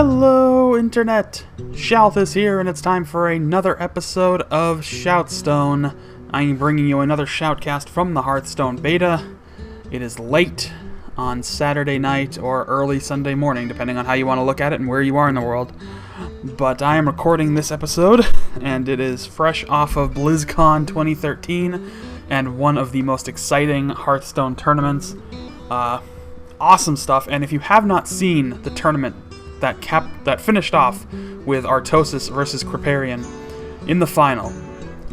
Hello, Internet! Shoutthis here, and it's time for another episode of ShoutStone. I am bringing you another Shoutcast from the Hearthstone beta. It is late on Saturday night or early Sunday morning, depending on how you want to look at it and where you are in the world. But I am recording this episode, and it is fresh off of BlizzCon 2013, and one of the most exciting Hearthstone tournaments. Awesome stuff, and if you have not seen the tournament that finished off with Artosis versus Kripparrian in the final,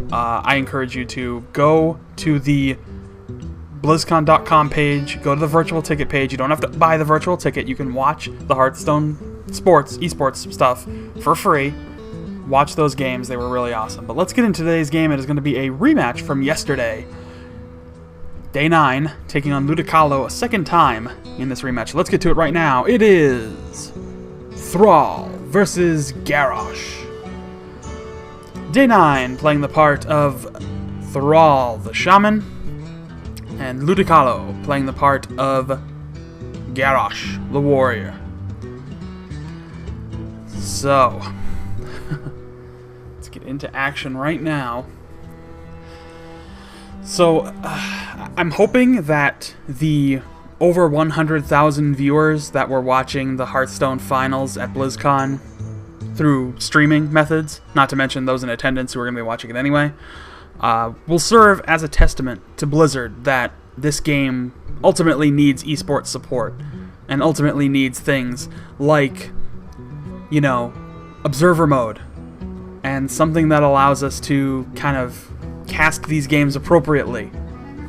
I encourage you to go to the BlizzCon.com page, go to the virtual ticket page. You don't have to buy the virtual ticket. You can watch the Hearthstone esports stuff for free. Watch those games. They were really awesome. But let's get into today's game. It is going to be a rematch from yesterday. Day 9, taking on Ludikalo a second time in this rematch. Let's get to it right now. It is Thrall versus Garrosh. Day 9, playing the part of Thrall, the Shaman, and Ludikalo, playing the part of Garrosh, the Warrior. So, let's get into action right now. So, I'm hoping that the over 100,000 viewers that were watching the Hearthstone finals at BlizzCon through streaming methods, not to mention those in attendance who are going to be watching it anyway, will serve as a testament to Blizzard that this game ultimately needs esports support, and ultimately needs things like, you know, observer mode, and something that allows us to kind of cast these games appropriately,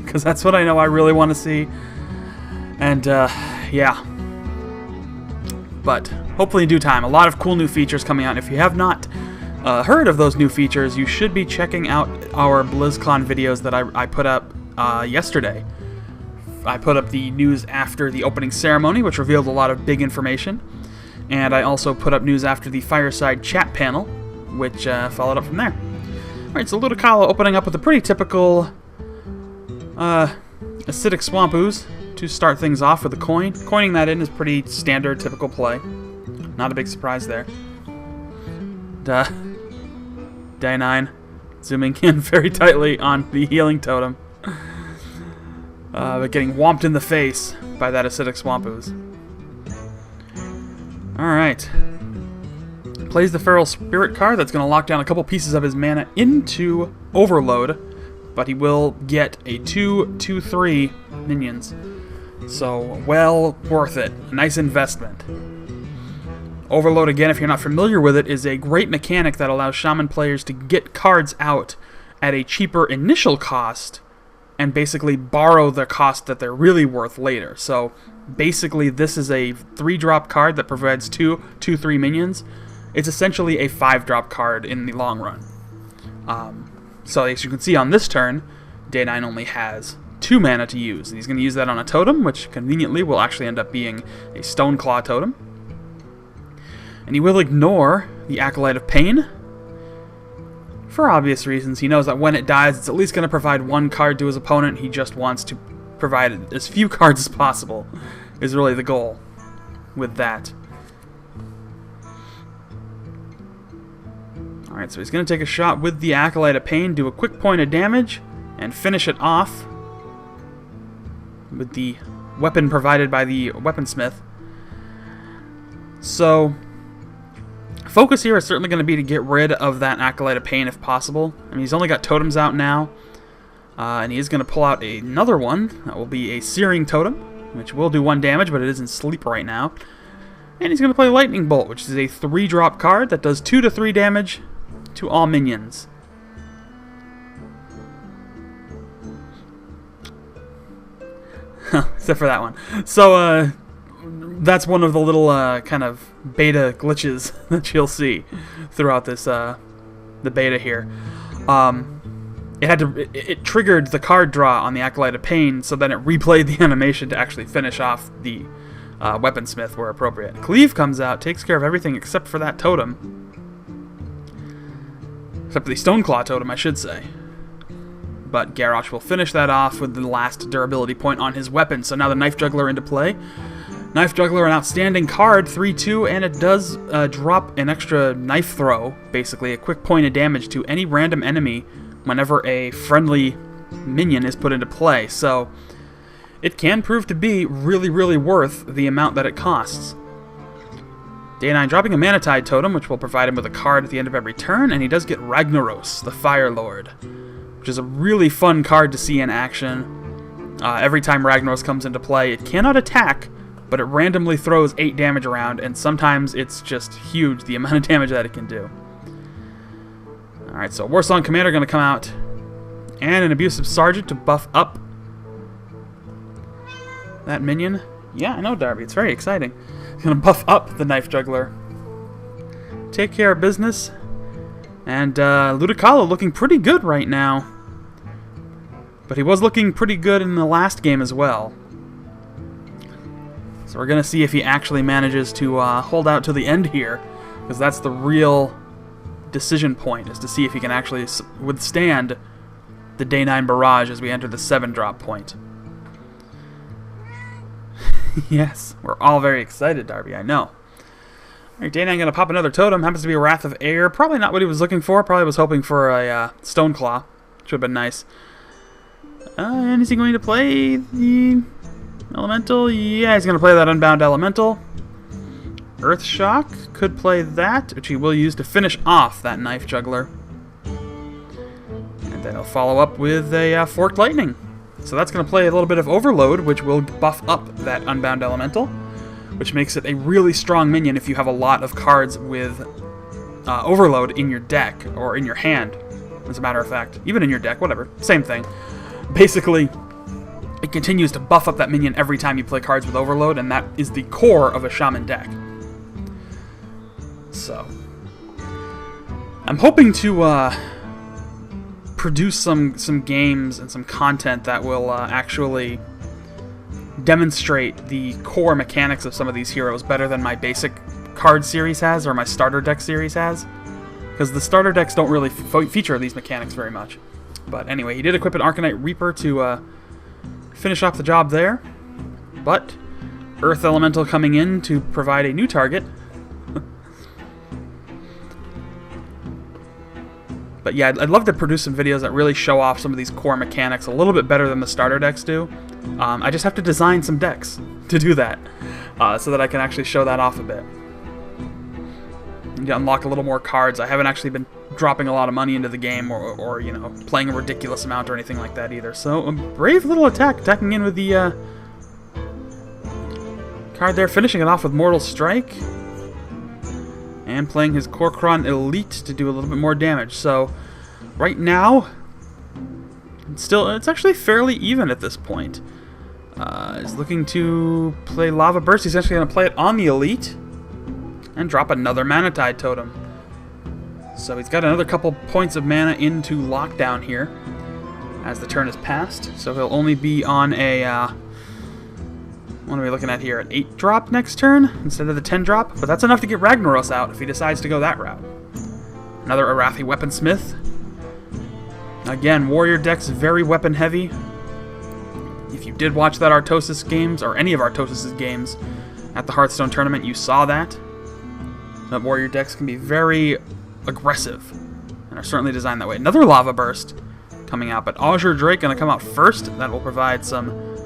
because that's what I know I really want to see. And yeah, but hopefully in due time. A lot of cool new features coming out. If you have not heard of those new features, you should be checking out our BlizzCon videos that I put up yesterday. I put up the news after the opening ceremony, which revealed a lot of big information, and I also put up news after the fireside chat panel, which followed up from there. Alright, so Ludikalo opening up with a pretty typical acidic swamp ooze to start things off with a coin. Coining that in is pretty standard, typical play. Not a big surprise there. Day 9, zooming in very tightly on the healing totem. But getting whomped in the face by that acidic swamp ooze. Alright. Plays the Feral Spirit card. That's going to lock down a couple pieces of his mana into Overload, but he will get a 2/2/3 minions. So, well worth it. Nice investment. Overload, again, if you're not familiar with it, is a great mechanic that allows Shaman players to get cards out at a cheaper initial cost and basically borrow the cost that they're really worth later. So, basically, this is a 3-drop card that provides 2/2/3 minions. It's essentially a 5-drop card in the long run. So, as you can see on this turn, Day 9 only has 2 mana to use. And he's going to use that on a totem, which conveniently will actually end up being a Stoneclaw totem. And he will ignore the Acolyte of Pain. For obvious reasons, he knows that when it dies, it's at least going to provide 1 card to his opponent. He just wants to provide as few cards as possible, is really the goal with that. Alright, so he's going to take a shot with the Acolyte of Pain, do a quick point of damage, and finish it off with the weapon provided by the weaponsmith. So, focus here is certainly going to be to get rid of that Acolyte of Pain if possible. I mean, he's only got totems out now, and he is going to pull out another one. That will be a Searing Totem, which will do 1 damage, but it is in sleep right now. And he's going to play Lightning Bolt, which is a 3-drop card that does 2/3 damage to all minions. Except for that one. So, that's one of the little kind of beta glitches that you'll see throughout this the beta here. It triggered the card draw on the Acolyte of Pain, so then it replayed the animation to actually finish off the weaponsmith where appropriate. Cleave comes out, takes care of everything except for that totem. Except for the Stoneclaw totem, I should say. But Garrosh will finish that off with the last durability point on his weapon. So now the Knife Juggler into play. Knife Juggler, an outstanding card, 3-2, and it does drop an extra knife throw, basically, a quick point of damage to any random enemy whenever a friendly minion is put into play. So it can prove to be really, really worth the amount that it costs. Day 9 dropping a Mana Tide Totem, which will provide him with a card at the end of every turn, and he does get Ragnaros, the Fire Lord, which is a really fun card to see in action. Every time Ragnaros comes into play, it cannot attack, but it randomly throws 8 damage around, and sometimes it's just huge, the amount of damage that it can do. Alright, so Warsong Commander going to come out, and an Abusive Sergeant to buff up that minion. Yeah, I know, Darby, it's very exciting. He's going to buff up the Knife Juggler. Take care of business. And Ludikalo looking pretty good right now. But he was looking pretty good in the last game as well. So we're going to see if he actually manages to hold out to the end here, because that's the real decision point, is to see if he can actually withstand the Day 9 barrage as we enter the 7-drop point. Yes, we're all very excited, Darby, I know. Alright, Day 9 going to pop another totem, happens to be a Wrath of Air, probably not what he was looking for, probably was hoping for a Stone Claw, which would have been nice. And is he going to play the Elemental? Yeah, he's going to play that Unbound Elemental. Earth Shock could play that, which he will use to finish off that Knife Juggler. And then he'll follow up with a Forked Lightning. So that's going to play a little bit of Overload, which will buff up that Unbound Elemental, which makes it a really strong minion if you have a lot of cards with Overload in your deck, or in your hand, as a matter of fact. Even in your deck, whatever, same thing. Basically, it continues to buff up that minion every time you play cards with Overload, and that is the core of a Shaman deck. So, I'm hoping to produce some games and some content that will actually demonstrate the core mechanics of some of these heroes better than my basic card series has, or my starter deck series has. Because the starter decks don't really feature these mechanics very much. But anyway, he did equip an Arcanite Reaper to finish off the job there, but Earth Elemental coming in to provide a new target. But yeah, I'd love to produce some videos that really show off some of these core mechanics a little bit better than the starter decks do. I just have to design some decks to do that, so that I can actually show that off a bit. And unlock a little more cards. I haven't actually been dropping a lot of money into the game, or you know, playing a ridiculous amount or anything like that either. So a brave little attack, attacking in with the card there, finishing it off with Mortal Strike, and playing his Korkron Elite to do a little bit more damage. So right now, it's actually fairly even at this point. He's looking to play Lava Burst. He's actually going to play it on the Elite and drop another Mana Tide Totem. So he's got another couple points of mana into lockdown here as the turn is passed. So he'll only be on a, what are we looking at here, an 8-drop next turn instead of the 10-drop? But that's enough to get Ragnaros out if he decides to go that route. Another Arathi Weaponsmith. Again, Warrior deck's very weapon heavy. If you did watch that Artosis games, or any of Artosis' games at the Hearthstone tournament, you saw that. That Warrior decks can be very aggressive, and are certainly designed that way. Another Lava Burst coming out, but Azure Drake going to come out first. That will provide some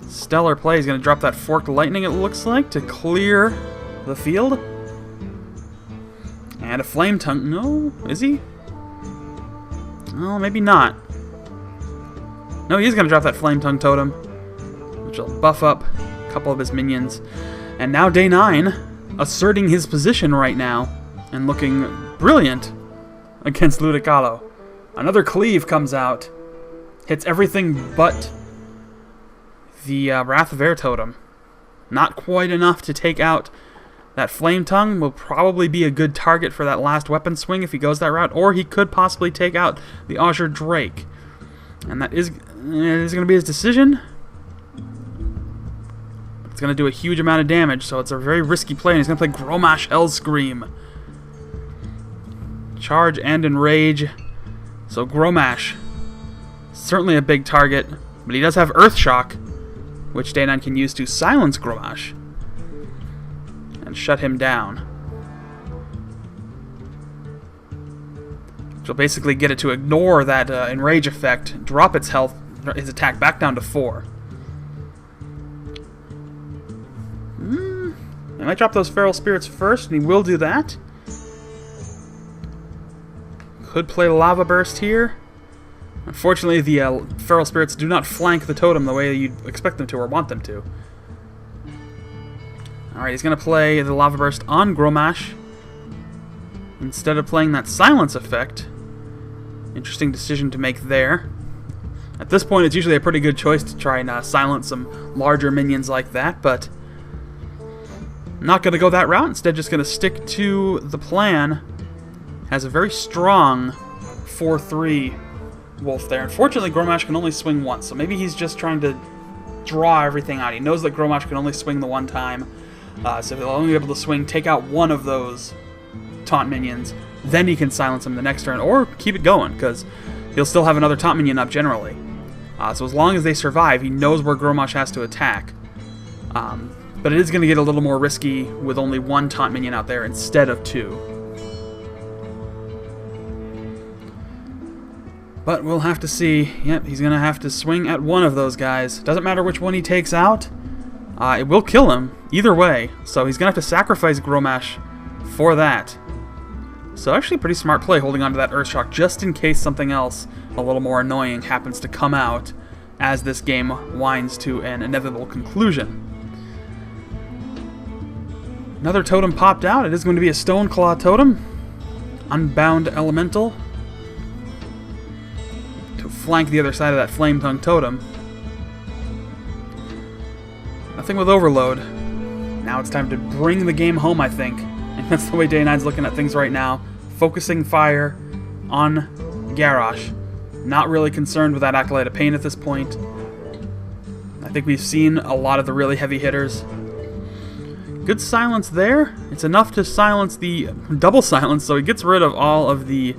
stellar play. He's going to drop that Forked Lightning, it looks like, to clear the field. And a Flame Tongue. No, is he? Oh, maybe not. No, he's going to drop that Flame Tongue Totem, which will buff up a couple of his minions. And now Day 9 asserting his position right now and looking brilliant against Ludikalo. Another Cleave comes out, hits everything but the Wrath of Air Totem. Not quite enough to take out that Flame Tongue. Will probably be a good target for that last weapon swing if he goes that route, or he could possibly take out the Azure Drake. And that is going to be his decision. It's going to do a huge amount of damage, so it's a very risky play, and he's going to play Garrosh Hellscream. Charge and Enrage. So Garrosh, certainly a big target, but he does have Earth Shock, which Day 9 can use to silence Garrosh. and shut him down. Which will basically get it to ignore that enrage effect, drop its health, his attack back down to 4. I might drop those Feral Spirits first, and he will do that. Could play Lava Burst here. Unfortunately, the Feral Spirits do not flank the totem the way you'd expect them to or want them to. Alright, he's going to play the Lava Burst on Grommash instead of playing that Silence effect. Interesting decision to make there. At this point, it's usually a pretty good choice to try and silence some larger minions like that, but not going to go that route. Instead, just going to stick to the plan. Has a very strong 4-3 wolf there. Unfortunately, Grommash can only swing once, so maybe he's just trying to draw everything out. He knows that Grommash can only swing the one time, so he'll only be able to swing, take out one of those taunt minions, then he can silence him the next turn, or keep it going, because he'll still have another taunt minion up generally. So as long as they survive, he knows where Grommash has to attack. But it is going to get a little more risky with only one taunt minion out there instead of 2. But we'll have to see. Yep, he's going to have to swing at one of those guys. Doesn't matter which one he takes out. It will kill him either way. So he's going to have to sacrifice Grommash for that. So actually pretty smart play holding on to that Earthshock just in case something else a little more annoying happens to come out as this game winds to an inevitable conclusion. Another totem popped out. It is going to be a Stoneclaw totem. Unbound Elemental. To flank the other side of that Flame Tongue totem. Nothing with Overload. Now it's time to bring the game home, I think. And that's the way Day 9's looking at things right now. Focusing fire on Garrosh. Not really concerned with that Acolyte of Pain at this point. I think we've seen a lot of the really heavy hitters. Good silence there. It's enough to silence the double silence, so he gets rid of all of the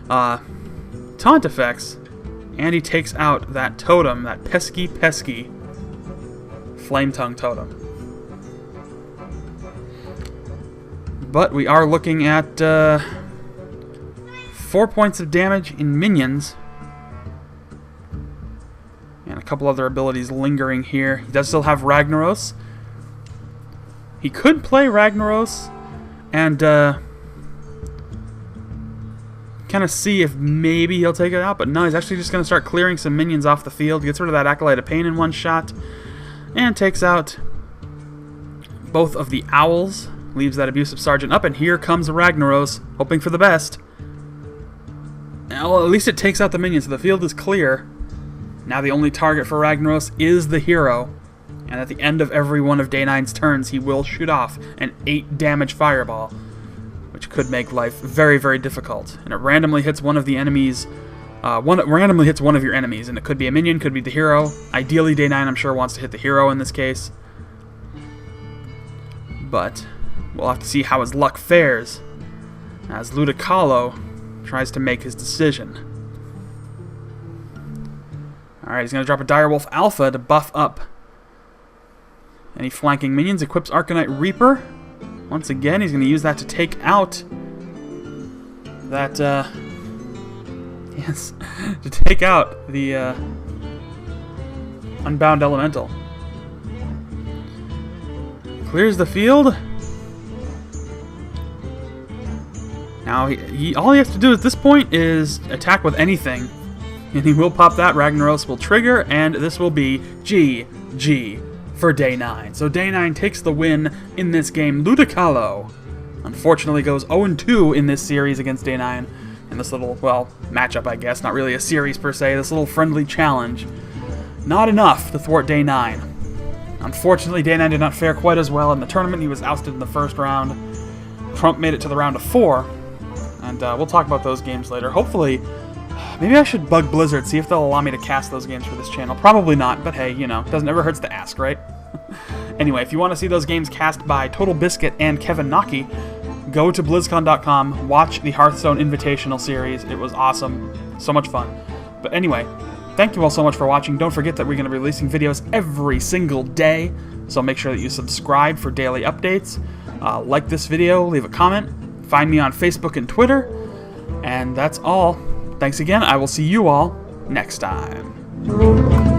taunt effects. And he takes out that totem, that pesky Flame Tongue totem. But we are looking at 4 points of damage in minions. And a couple other abilities lingering here. He does still have Ragnaros. He could play Ragnaros and kind of see if maybe he'll take it out. But no, he's actually just going to start clearing some minions off the field. Gets rid of that Acolyte of Pain in one shot. And takes out both of the Owls. Leaves that Abusive Sergeant up, and here comes Ragnaros, hoping for the best. Well, at least it takes out the minions, so the field is clear. Now the only target for Ragnaros is the hero, and at the end of every one of Day 9's turns, he will shoot off an 8 damage fireball, which could make life very, very difficult. And it randomly hits one of the enemies, randomly hits one of your enemies, and it could be a minion, could be the hero. Ideally, Day 9, I'm sure, wants to hit the hero in this case. But we'll have to see how his luck fares as Ludikalo tries to make his decision. Alright, he's going to drop a Direwolf Alpha to buff up any flanking minions. Equips Arcanite Reaper. Once again, he's going to use that to take out that, yes, to take out the Unbound Elemental. Clears the field. Now, all he has to do at this point is attack with anything, and he will pop that. Ragnaros will trigger, and this will be GG for Day 9. So Day 9 takes the win in this game. Ludikalo, unfortunately, goes 0-2 in this series against Day 9. In this little, well, matchup, I guess. Not really a series per se. This little friendly challenge. Not enough to thwart Day 9. Unfortunately, Day 9 did not fare quite as well in the tournament. He was ousted in the first round. Trump made it to the round of 4. And we'll talk about those games later. Hopefully, maybe I should bug Blizzard, see if they'll allow me to cast those games for this channel. Probably not, but hey, you know, doesn't ever hurts to ask, right? Anyway, if you want to see those games cast by Total Biscuit and Kevin Naki, go to BlizzCon.com, watch the Hearthstone Invitational Series. It was awesome. So much fun. But anyway, thank you all so much for watching. Don't forget that we're going to be releasing videos every single day. so make sure that you subscribe for daily updates. Like this video, leave a comment, find me on Facebook and Twitter, and that's all. Thanks again. I will see you all next time.